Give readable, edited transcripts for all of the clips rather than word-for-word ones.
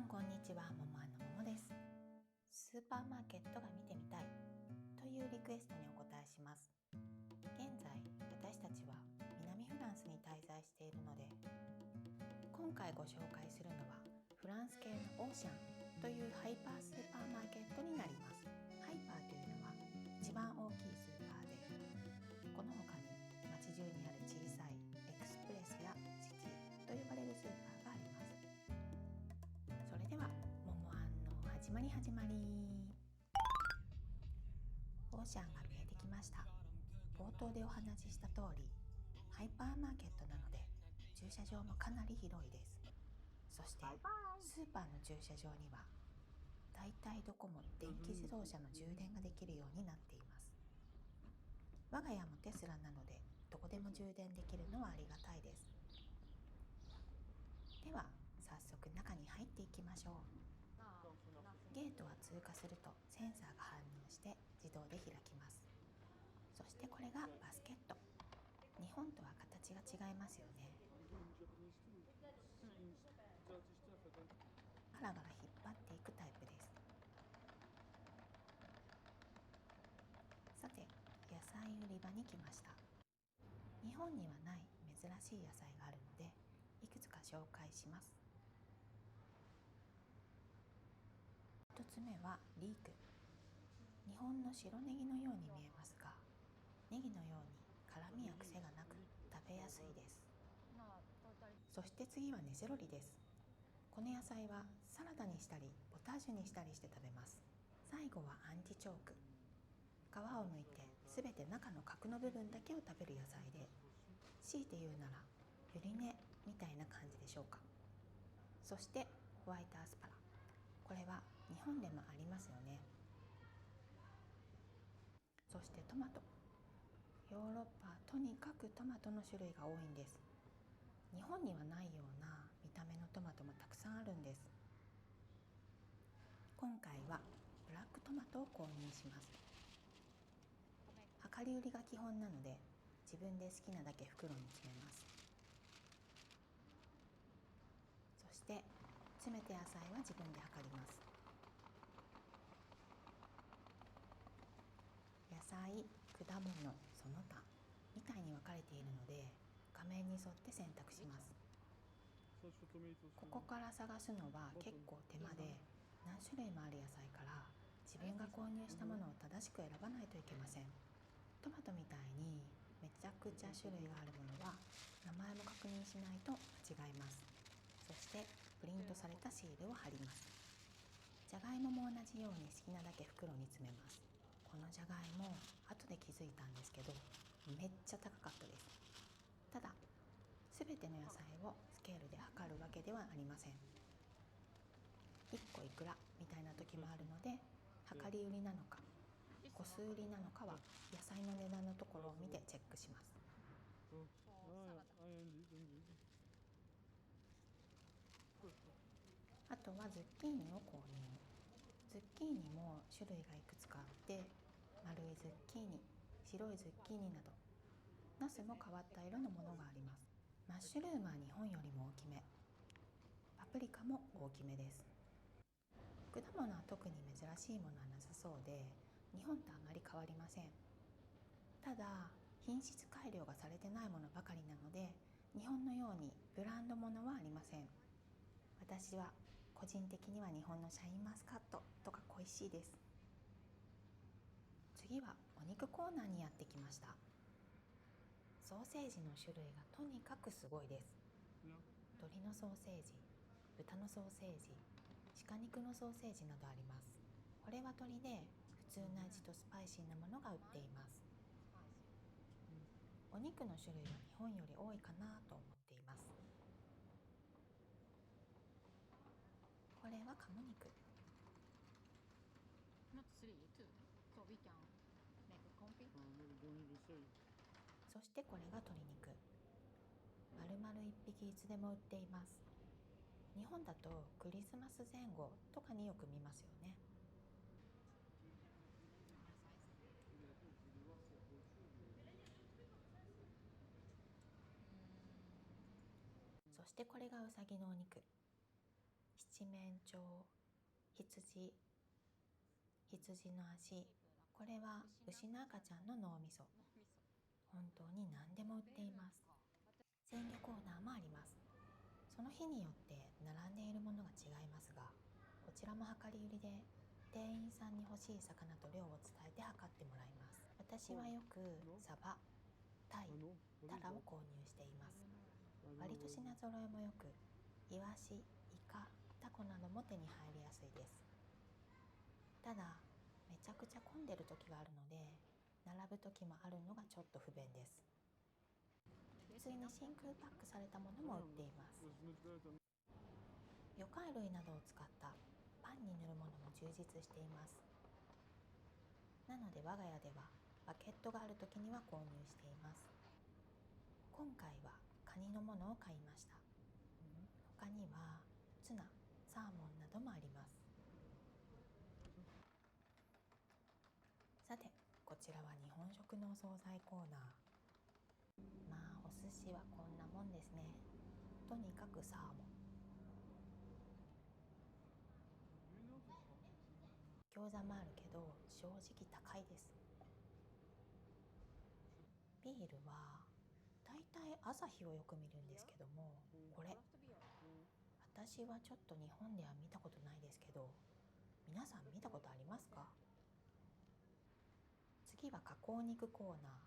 んこんにちは、ももあんのももです。スーパーマーケットが見てみたいというリクエストにお答えします。現在私たちは南フランスに滞在しているので、今回ご紹介するのはフランス系のオーシャンというハイパースーパーマーケットになります。ハイパーというのは一番大きいスーパーで、この他に街中にある小さいエクスプレスやシティと呼ばれるスーパーがあります。それではももあんの始まり。オーシャンが見えてきました。冒頭でお話しした通り、ハイパーマーケットなので駐車場もかなり広いです。そしてスーパーの駐車場にはだいたいどこも電気自動車の充電ができるようになっています。我が家もテスラなのでどこでも充電できるのはありがたいです。では早速中に入っていきましょう。ゲートは通過するとセンサーが反応して自動で開きます。そしてこれがバスケット。日本とは形が違いますよね。ガラガラ引っ張っていくタイプです。さて、野菜売り場に来ました。日本にはない珍しい野菜があるのでいくつか紹介します。一つ目はリーク。日本の白ネギのように見えますが、ネギのように辛みや癖がなく食べやすいです。そして次はネセロリです。この野菜はサラダにしたりポタージュにしたりして食べます。最後はアンティチョーク。皮を剥いてすべて中の核の部分だけを食べる野菜で、強いて言うならユリネみたいな感じでしょうか。そしてホワイトアスパラ。これは日本でもありますよね。そしてトマト。ヨーロッパはとにかくトマトの種類が多いんです。日本にはないような見た目のトマトもたくさんあるんです。今回はブラックトマトを購入します。量り売りが基本なので自分で好きなだけ袋に詰めます。そして詰めた野菜は自分で量ります。野菜、果物、その他みたいに分かれているので画面に沿って選択します。ここから探すのは結構手間で、何種類もある野菜から自分が購入したものを正しく選ばないといけません。トマトみたいにめちゃくちゃ種類があるものは名前も確認しないと間違います。そしてプリントされたシールを貼ります。じゃがいもも同じように好きなだけ袋に詰めます。このじゃがいも後で気づいたんですけどめっちゃ高かったです。ただすべての野菜をスケールで測るわけではありません。1個いくらみたいな時もあるので、量り売りなのか個数売りなのかは野菜の値段のところを見てチェックします。あとはズッキーニを購入。ズッキーニも種類がいくつかあって、丸いズッキーニ、白いズッキーニなど、ナスも変わった色のものがあります。マッシュルームは日本よりも大きめ、パプリカも大きめです。果物は特に珍しいものはなさそうで、日本とあまり変わりません。ただ品質改良がされてないものばかりなので、日本のようにブランド物はありません。私は個人的には日本のシャインマスカットとか恋しいです。次はお肉コーナーにやってきました。ソーセージの種類がとにかくすごいです。鶏のソーセージ、豚のソーセージ、鹿肉のソーセージなどあります。これは鶏で普通の味とスパイシーなものが売っています。お肉の種類は日本より多いかなと思っています。これは鴨肉。そしてこれが鶏肉。丸々一匹いつでも売っています。日本だとクリスマス前後とかによく見ますよね。そしてこれがうさぎのお肉。7七面鳥、羊、羊の足、これは牛の赤ちゃんの脳みそ。本当に何でも売っています。鮮魚コーナーもあります。その日によって並んでいるものが違いますが、こちらも量り売りで店員さんに欲しい魚と量を伝えて測ってもらいます。私はよくサバ、タイ、タラを購入しています。割と品揃えもよく、イワシ、イカ、タコなども手に入りやすいです。ただ、めちゃくちゃ混んでる時があるので、並ぶ時もあるのがちょっと不便です。普通に真空パックされたものも売っています。魚介類などを使ったパンに塗るものも充実しています。なので我が家ではバケットがある時には購入しています。今回はカニのものを買いました。他にはツナ、サーモンなどもあります。さて、こちらは日本食のお惣菜コーナー。まあお寿司はこんなもんですね。とにかくサーモン。餃子もあるけど正直高いです。ビールはだいたいアサヒをよく見るんですけども、これ私はちょっと日本では見たことないですけど、皆さん見たことありますか？次は加工肉コーナー。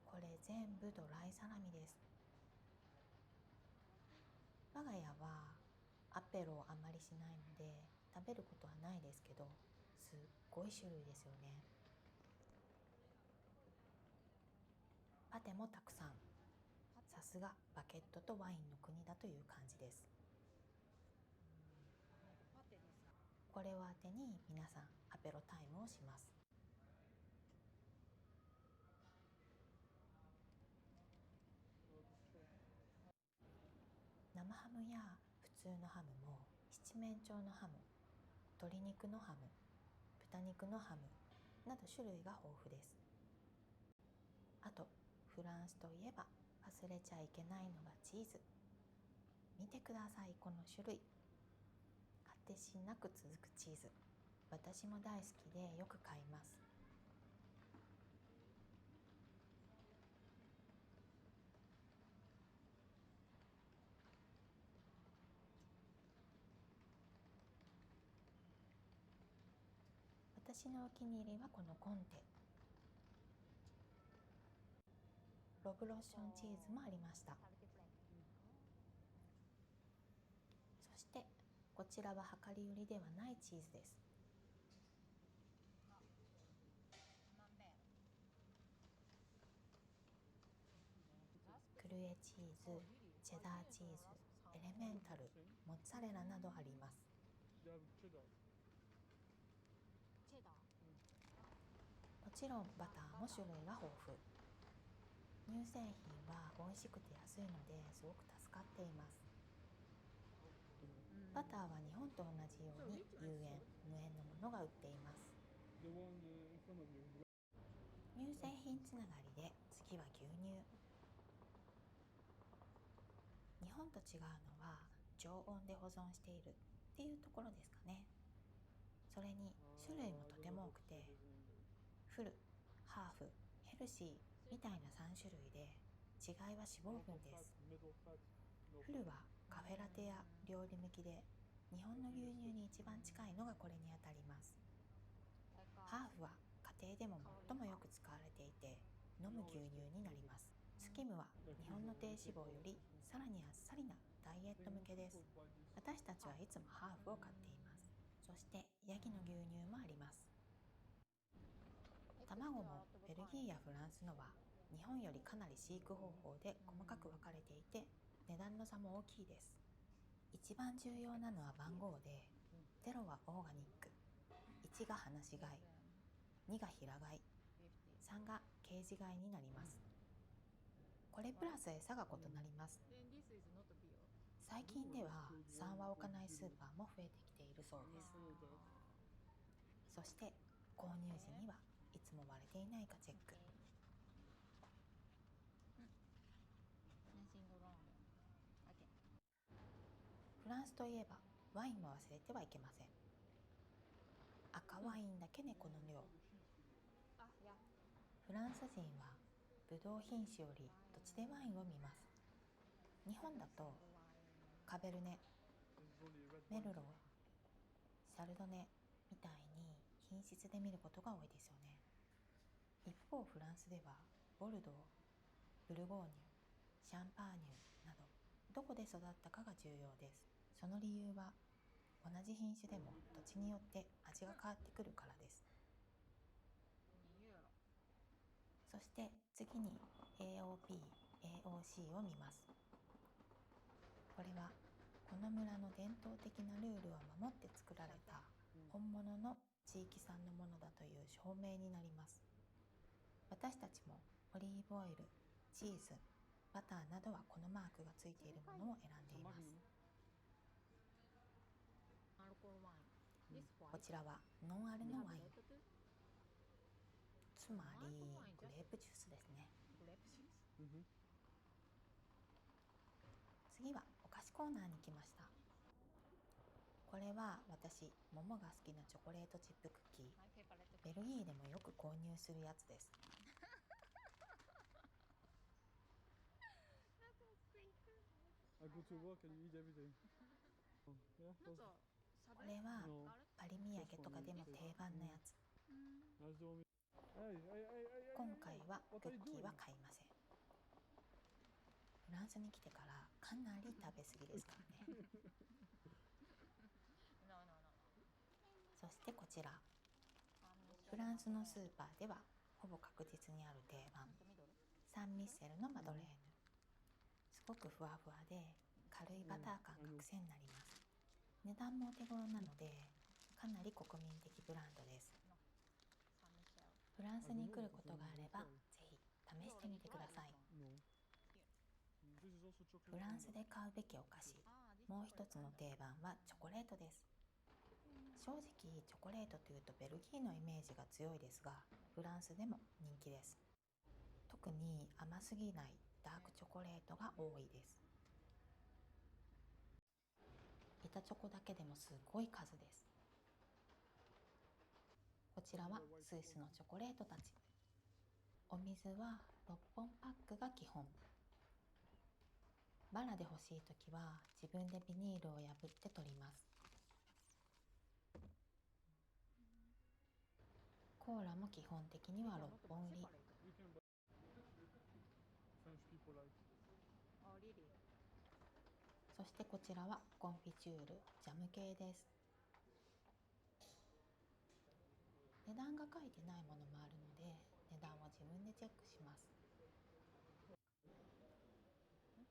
これ全部ドライサラミです。我が家はアペロをあまりしないので食べることはないですけど、すっごい種類ですよね。パテもたくさん。さすがバケットとワインの国だという感じです。これを当てに皆さんアペロタイムをします。生ハムや普通のハムも七面鳥のハム、鶏肉のハム、豚肉のハムなど種類が豊富です。あとフランスといえば忘れちゃいけないのがチーズ。見てください、この種類。果てしなく続くチーズ。私も大好きでよく買います。私のお気に入りはこのコンテ。ロブロッションチーズもありました。そしてこちらは量り売りではないチーズです。クルエチーズ、チェダーチーズ、エレメンタル、モッツァレラなどあります。もちろんバターも種類が豊富。乳製品は美味しくて安いのですごく助かっています。バターは日本と同じように有塩、無塩のものが売っています。乳製品つながりで次は牛乳。日本と違うのは常温で保存しているっていうところですかね。それに種類もとても多くて、フル、ハーフ、ヘルシーみたいな3種類で違いは脂肪分です。フルはカフェラテや料理向きで、日本の牛乳に一番近いのがこれにあたります。ハーフは家庭でも最もよく使われていて飲む牛乳になります。スキムは日本の低脂肪よりさらにあっさりなダイエット向けです。私たちはいつもハーフを買っています。そしてヤギの牛乳もあります。卵もベルギーやフランスのは日本よりかなり飼育方法で細かく分かれていて、値段の差も大きいです。一番重要なのは番号で、0はオーガニック、1が放し飼い、2が平飼い、3がケージ飼いになります。これプラス餌が異なります。最近では3は置かないスーパーも増えてきているそうです。そして購入時にはいつも割れていないかチェック。フランスといえばワインも忘れてはいけません。赤ワインだけねこの量。フランス人はブドウ品種より土地でワインを見ます。日本だとカベルネ、メルロー、シャルドネみたいに品質で見ることが多いですよね。一方フランスではボルドー、ブルゴーニュ、シャンパーニュなどどこで育ったかが重要です。その理由は同じ品種でも土地によって味が変わってくるからです。そして次に AOP、AOC を見ます。これはこの村の伝統的なルールを守って作られた本物の地域産のものだという証明になります。私たちもオリーブオイル、チーズ、バターなどはこのマークがついているものを選んでいます。こちらはノンアルのワイン、つまりグレープジュースですね。次はお菓子コーナーに来ました。これは私、桃が好きなチョコレートチップクッキー。ベルギーでもよく購入するやつです。これはパリ土産とかでも定番のやつ。今回はクッキーは買いません。フランスに来てからかなり食べ過ぎですからね。そしてこちら、フランスのスーパーではほぼ確実にある定番、サンミッセルのマドレーヌ。すごくふわふわで軽いバター感が癖になります。値段もお手頃なのでかなり国民的ブランドです。フランスに来ることがあればぜひ試してみてください。フランスで買うべきお菓子、もう一つの定番はチョコレートです。正直チョコレートというとベルギーのイメージが強いですが、フランスでも人気です。特に甘すぎないダークチョコレートが多いです。板チョコだけでもすごい数です。こちらはスイスのチョコレートたち。お水は6本パックが基本。バラで欲しいときは自分でビニールを破って取ります。コーラも基本的には6本入り。そしてこちらはコンフィチュール、ジャム系です。値段が書いてないものもあるので値段は自分でチェックします。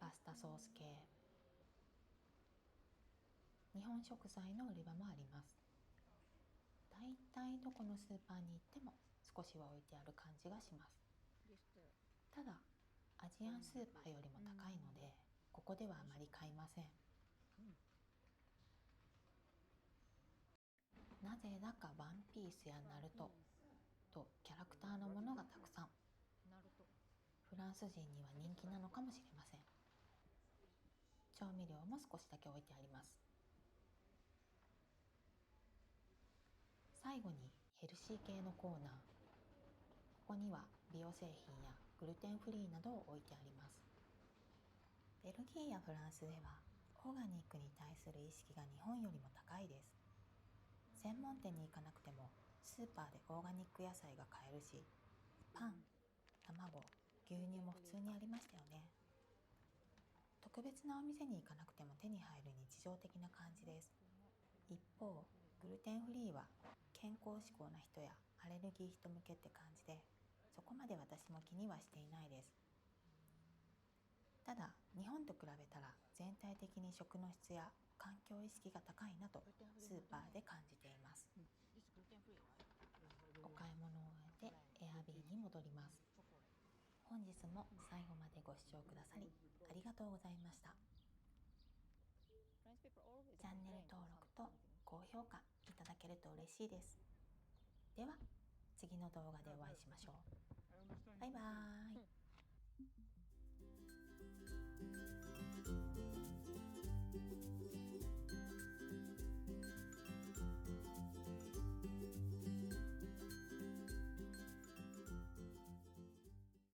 パスタソース系、日本食材の売り場もあります。だいたいどこのスーパーに行っても少しは置いてある感じがします。ただアジアンスーパーよりも高いのでここではあまり買いません。なぜだかワンピースやナルトとキャラクターのものがたくさん。フランス人には人気なのかもしれません。調味料も少しだけ置いてあります。最後にヘルシー系のコーナー。ここには美容製品やグルテンフリーなどを置いてあります。ベルギーやフランスではオーガニックに対する意識が日本よりも高いです。専門店に行かなくてもスーパーでオーガニック野菜が買えるし、パン、卵、牛乳も普通にありましたよね。特別なお店に行かなくても手に入る日常的な感じです。一方、グルテンフリーは健康志向な人やアレルギー人向けって感じで、そこまで私も気にはしていないです。ただ、日本と比べたら全体的に食の質や環境意識が高いなとスーパーで感じています。お買い物を終えてエアビーに戻ります。本日も最後までご視聴くださりありがとうございました。チャンネル登録と高評価いただけると嬉しいです。では次の動画でお会いしましょう。バイバーイ。